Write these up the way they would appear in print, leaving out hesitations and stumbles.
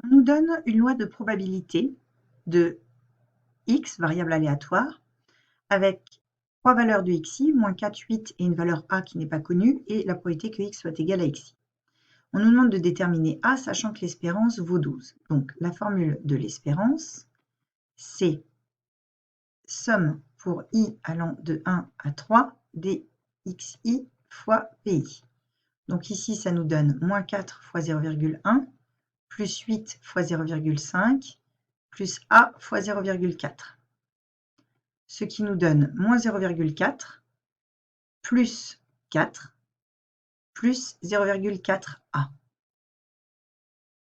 On nous donne une loi de probabilité de x, variable aléatoire, avec 3 valeurs de xi, moins 4, 8 et une valeur a qui n'est pas connue, et la probabilité que x soit égal à xi. On nous demande de déterminer a, sachant que l'espérance vaut 12. Donc, la formule de l'espérance, c'est somme pour i allant de 1 à 3 dxi fois pi. Donc ici, ça nous donne moins 4 fois 0,1, plus 8 fois 0,5, plus a fois 0,4. Ce qui nous donne moins 0,4, plus 4, plus 0,4a.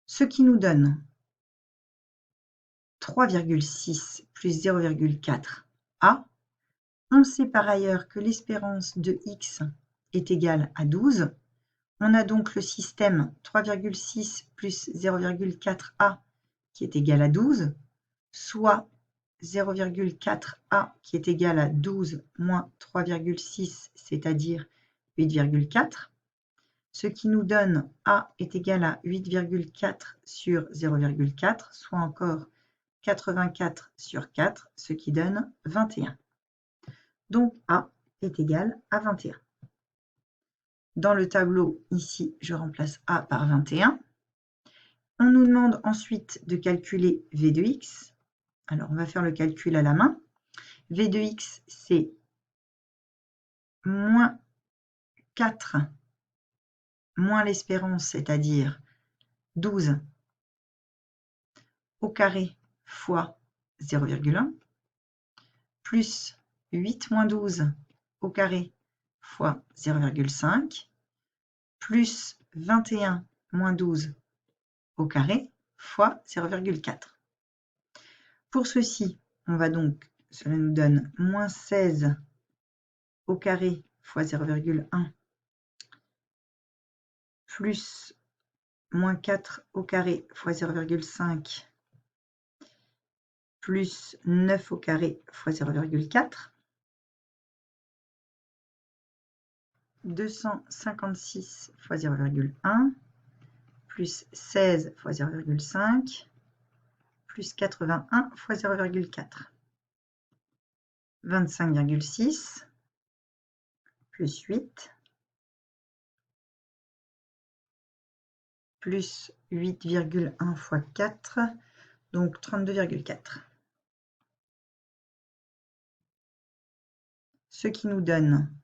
Ce qui nous donne 3,6 plus 0,4a. On sait par ailleurs que l'espérance de x est égale à 12. On a donc le système 3,6 plus 0,4a qui est égal à 12, soit 0,4a qui est égal à 12 moins 3,6, c'est-à-dire 8,4. Ce qui nous donne a est égal à 8,4 sur 0,4, soit encore 84 sur 4, ce qui donne 21. Donc a est égal à 21. Dans le tableau, ici, je remplace a par 21. On nous demande ensuite de calculer v de x. Alors, on va faire le calcul à la main. V de x, c'est moins 4 moins l'espérance, c'est-à-dire 12 au carré fois 0,1, plus 8 moins 12 au carré fois 0,5, plus 21 moins 12 au carré fois 0,4. Pour ceci, on va donc, cela nous donne moins 16 au carré fois 0,1 plus moins 4 au carré fois 0,5 plus 9 au carré fois 0,4, 256 fois 0,1 plus 16 fois 0,5 plus 81 fois 0,4, 25,6 plus 8 plus 8,1 fois 4, donc 32,4. Ce qui nous donne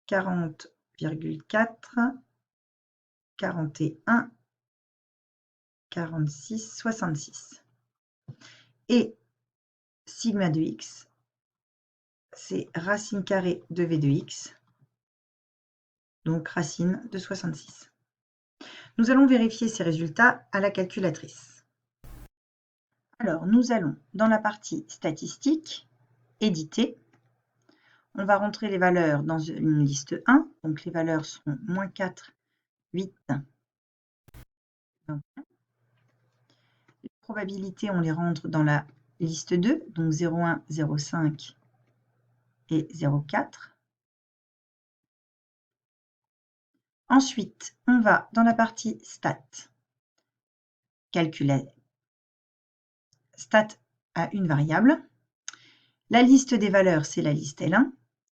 40,4, 41, 46, 66. Et sigma de x, c'est racine carrée de v de x, donc racine de 66. Nous allons vérifier ces résultats à la calculatrice. Alors, nous allons dans la partie statistique, éditer. On va rentrer les valeurs dans une liste 1. Donc, les valeurs seront moins 4, 8, 21. Les probabilités, on les rentre dans la liste 2, donc 0,1, 0,5 et 0,4. Ensuite, on va dans la partie stats, calculer stats à une variable. La liste des valeurs, c'est la liste L1.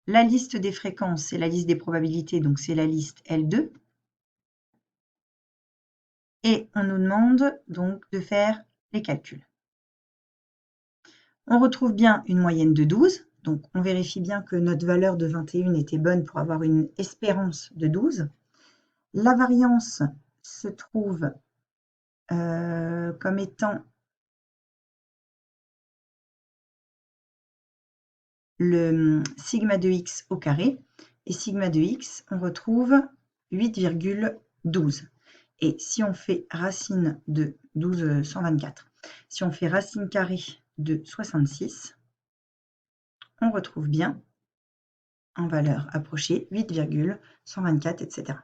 La liste des fréquences, c'est la liste des probabilités, donc c'est la liste L2. Et on nous demande donc de faire les calculs. On retrouve bien une moyenne de 12. Donc on vérifie bien que notre valeur de 21 était bonne pour avoir une espérance de 12. La variance se trouve comme étant le sigma de x au carré. Et sigma de x, on retrouve 8,12. Et si on fait racine de 124, si on fait racine carrée de 66, on retrouve bien en valeur approchée 8,124, etc.